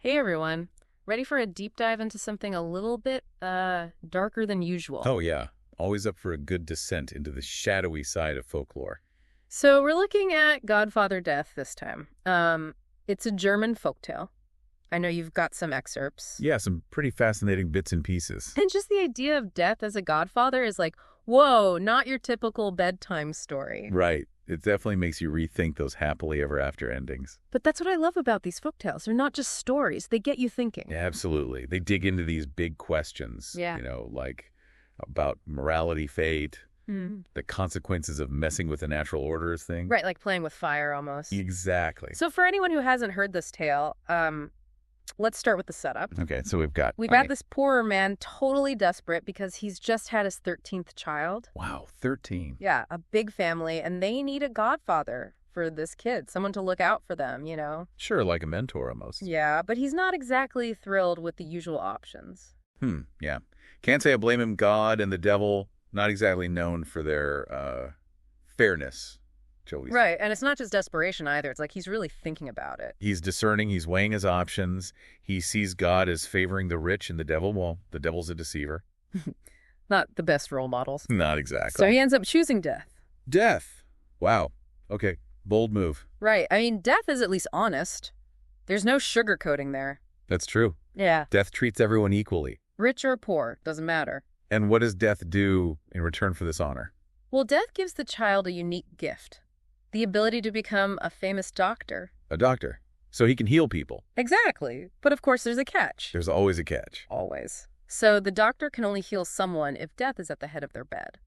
Hey everyone, ready for a deep dive into something a little bit darker than usual? Oh, yeah. Always up for a good descent into the shadowy side of folklore. So we're looking at Godfather Death this time. It's a German folktale. I know you've got some excerpts. Yeah, some pretty fascinating bits and pieces. And just the idea of death as a godfather is like, whoa, not your typical bedtime story. Right. It definitely makes you rethink those happily ever after endings. But that's what I love about these folktales. They're not just stories. They get you thinking. Yeah, absolutely. They dig into these big questions, Yeah. like about morality, fate, Mhm. the consequences of messing with the natural orders thing. Right, like playing with fire almost. Exactly. So for anyone who hasn't heard this tale, let's start with the setup. Okay, so we've got... We've got this poor man totally desperate because he's just had his 13th child. Wow, 13. Yeah, a big family, and they need a godfather for this kid, someone to look out for them, you know? Sure, like a mentor almost. Yeah, but he's not exactly thrilled with the usual options. Yeah. Can't say I blame him. God and the devil, not exactly known for their fairness, shall we say. Right, and it's not just desperation either. It's like he's really thinking about it. He's discerning. He's weighing his options. He sees God as favoring the rich and the devil. Well, the devil's a deceiver. Not the best role models. Not exactly. So he ends up choosing death. Death. Wow. Okay. Bold move. Right, I mean, death is at least honest. There's no sugarcoating there. That's true. Yeah. Death treats everyone equally. Rich or poor, doesn't matter. And what does death do in return for this honor? Well, death gives the child a unique gift. The ability to become a famous doctor. A doctor. So he can heal people. Exactly. But of course there's a catch. There's always a catch. Always. So the doctor can only heal someone if death is at the head of their bed.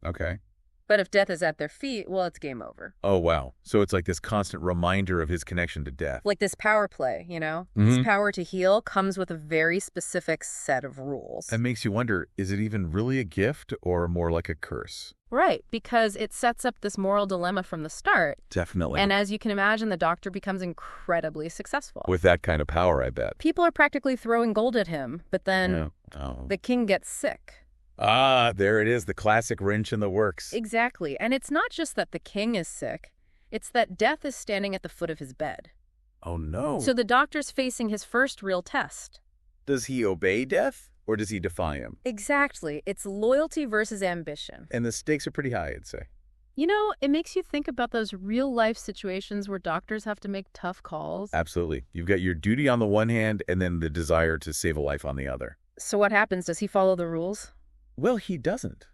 Okay. But if death is at their feet, well, it's game over. Oh, wow. So it's like this constant reminder of his connection to death. Like this power play, you know? Mhm. This power to heal comes with a very specific set of rules. That makes you wonder, is it even really a gift or more like a curse? Right, because it sets up this moral dilemma from the start. Definitely. And as you can imagine, the doctor becomes incredibly successful. With that kind of power, I bet. People are practically throwing gold at him, but then Yeah. Oh. the king gets sick. There it is, the classic wrench in the works. Exactly. And it's not just that the king is sick. It's that death is standing at the foot of his bed. Oh, no. So the doctor's facing his first real test. Does he obey death or does he defy him? Exactly. It's loyalty versus ambition. And the stakes are pretty high, I'd say. You know, it makes you think about those real-life situations where doctors have to make tough calls. Absolutely. You've got your duty on the one hand and then the desire to save a life on the other. So what happens? Does he follow the rules? Well, he doesn't.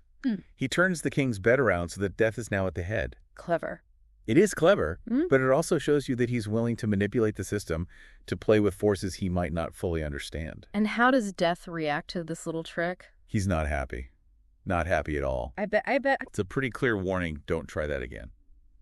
He turns the king's bed around so that death is now at the head. Clever. It is clever, Mhm. but it also shows you that he's willing to manipulate the system to play with forces he might not fully understand. And how does death react to this little trick? He's not happy. Not happy at all. I bet. It's a pretty clear warning. Don't try that again.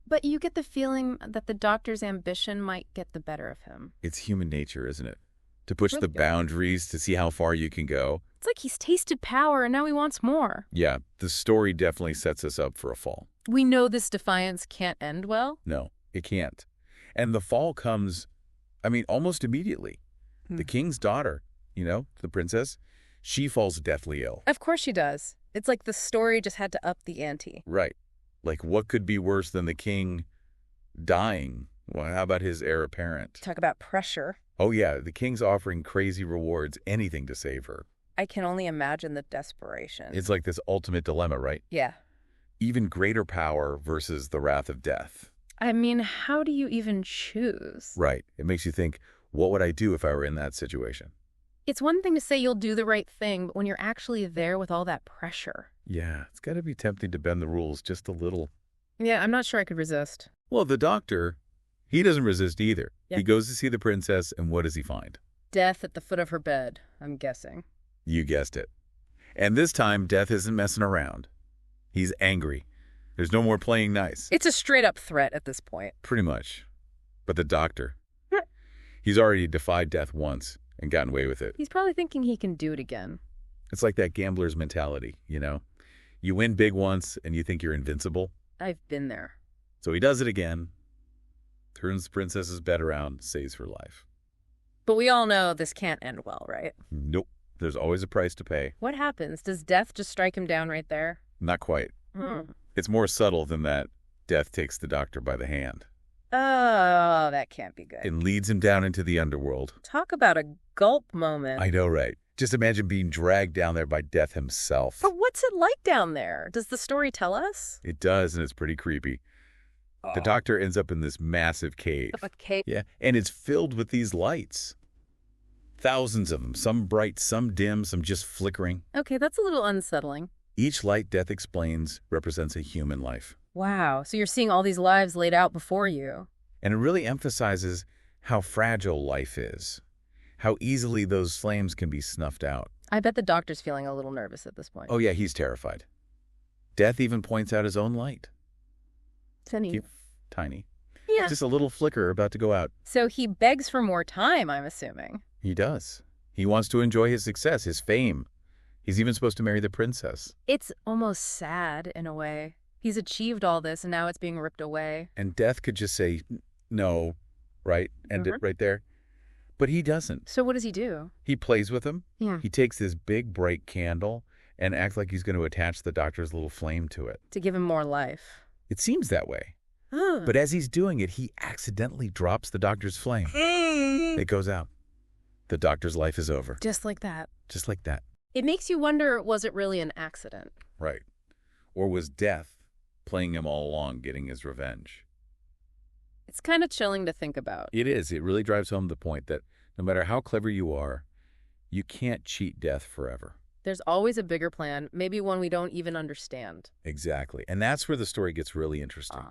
But you get the feeling that the doctor's ambition might get the better of him. It's human nature, isn't it? To push Really the good. boundaries, to see how far you can go. It's like he's tasted power and now he wants more. Yeah, the story definitely sets us up for a fall. We know this defiance can't end well. No, it can't. And the fall comes, almost immediately. The king's daughter, the princess, she falls deathly ill. Of course she does. It's like the story just had to up the ante. Right. Like, what could be worse than the king dying? Well, how about his heir apparent? Talk about pressure. Oh, yeah, the king's offering crazy rewards, anything to save her. I can only imagine the desperation. It's like this ultimate dilemma, right? Yeah. Even greater power versus the wrath of death. I mean, how do you even choose? Right. It makes you think, what would I do if I were in that situation? It's one thing to say you'll do the right thing, but when you're actually there with all that pressure. Yeah, it's got to be tempting to bend the rules just a little. Yeah, I'm not sure I could resist. Well, the doctor, he doesn't resist either. Yeah. He goes to see the princess, and what does he find? Death at the foot of her bed, I'm guessing. You guessed it. And this time, Death isn't messing around. He's angry. There's no more playing nice. It's a straight-up threat at this point. Pretty much. But the doctor, he's already defied death once and gotten away with it. He's probably thinking he can do it again. It's like that gambler's mentality, You win big once and you think you're invincible. I've been there. So he does it again, turns the princess's bed around, saves her life. But we all know this can't end well, right? Nope. There's always a price to pay. What happens? Does death just strike him down right there? Not quite. It's more subtle than that. Death takes the doctor by the hand. Oh, that can't be good. and leads him down into the underworld. Talk about a gulp moment. I know, right? Just imagine being dragged down there by Death himself. But what's it like down there? Does the story tell us? It does, and it's pretty creepy. The doctor ends up in this massive cave. A cave? Yeah, and it's filled with these lights. Thousands of them, some bright, some dim, some just flickering. Okay, that's a little unsettling. Each light, Death explains, represents a human life. Wow, so you're seeing all these lives laid out before you. And it really emphasizes how fragile life is, how easily those flames can be snuffed out. I bet the doctor's feeling a little nervous at this point. Oh yeah, he's terrified. Death even points out his own light. Tiny. Yeah. Just a little flicker about to go out. So he begs for more time, I'm assuming. He does. He wants to enjoy his success, his fame. He's even supposed to marry the princess. It's almost sad in a way. He's achieved all this and now it's being ripped away. And Death could just say, no, right? End it right there. But he doesn't. So what does he do? He plays with him. Yeah. He takes this big bright candle and acts like he's going to attach the doctor's little flame to it. To give him more life. It seems that way. But as he's doing it, he accidentally drops the doctor's flame. It goes out. The doctor's life is over. Just like that. Just like that. It makes you wonder, was it really an accident? Right. Or was Death playing him all along, getting his revenge? It's kind of chilling to think about. It is. It really drives home the point that no matter how clever you are, you can't cheat Death forever. There's always a bigger plan, maybe one we don't even understand. Exactly. And that's where the story gets really interesting.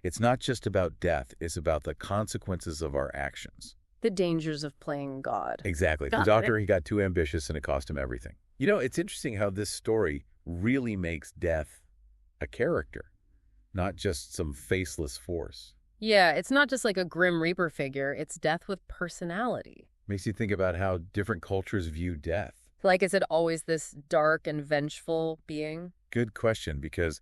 It's not just about Death. It's about the consequences of our actions. The dangers of playing God. Exactly. The doctor, he got too ambitious and it cost him everything. You know, it's interesting how this story really makes Death a character, not just some faceless force. Yeah, it's not just like a Grim Reaper figure. It's Death with personality. Makes you think about how different cultures view Death. Like, is it always this dark and vengeful being? Good question, because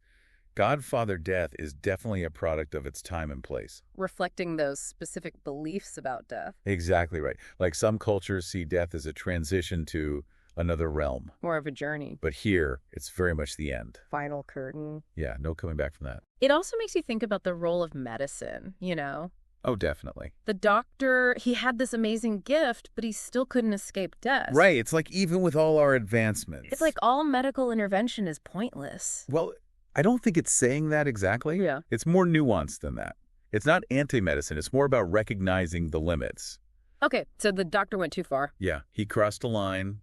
Godfather Death is definitely a product of its time and place. Reflecting those specific beliefs about death. Exactly right. Like some cultures see death as a transition to another realm. More of a journey. But here, it's very much the end. Final curtain. Yeah, no coming back from that. It also makes you think about the role of medicine, you know? Oh, definitely. The doctor, he had this amazing gift, but he still couldn't escape death. Right. It's like even with all our advancements. It's like all medical intervention is pointless. Well, I don't think it's saying that exactly. Yeah. It's more nuanced than that. It's not anti-medicine. It's more about recognizing the limits. Okay, so the doctor went too far. Yeah. He crossed a line,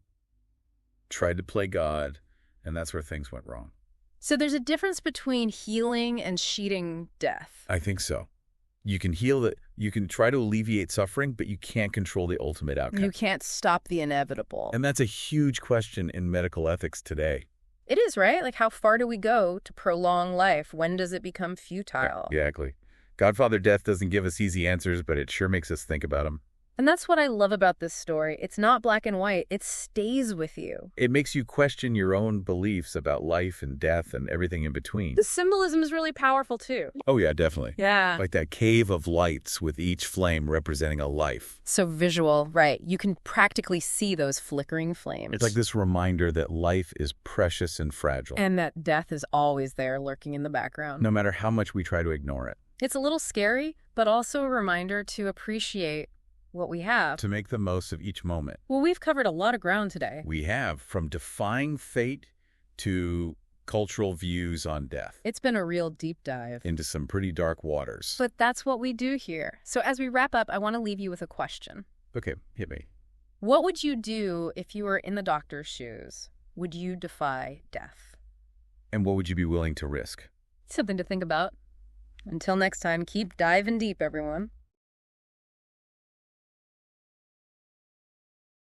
tried to play God, and that's where things went wrong. So there's a difference between healing and cheating death. I think so. You can heal it. You can try to alleviate suffering, but you can't control the ultimate outcome. You can't stop the inevitable. And that's a huge question in medical ethics today. It is, right? Like, how far do we go to prolong life? When does it become futile? Exactly. Godfather Death doesn't give us easy answers, but it sure makes us think about them. And that's what I love about this story. It's not black and white. It stays with you. It makes you question your own beliefs about life and death and everything in between. The symbolism is really powerful, too. Oh, yeah, definitely. Yeah. Like that cave of lights with each flame representing a life. So visual, right. You can practically see those flickering flames. It's like this reminder that life is precious and fragile. And that death is always there lurking in the background. No matter how much we try to ignore it. It's a little scary, but also a reminder to appreciate what we have. To make the most of each moment. Well, we've covered a lot of ground today. We have, from defying fate to cultural views on death. It's been a real deep dive. Into some pretty dark waters. But that's what we do here. So as we wrap up, I want to leave you with a question. Okay, hit me. What would you do if you were in the doctor's shoes? Would you defy death? And what would you be willing to risk? Something to think about. Until next time, keep diving deep, everyone.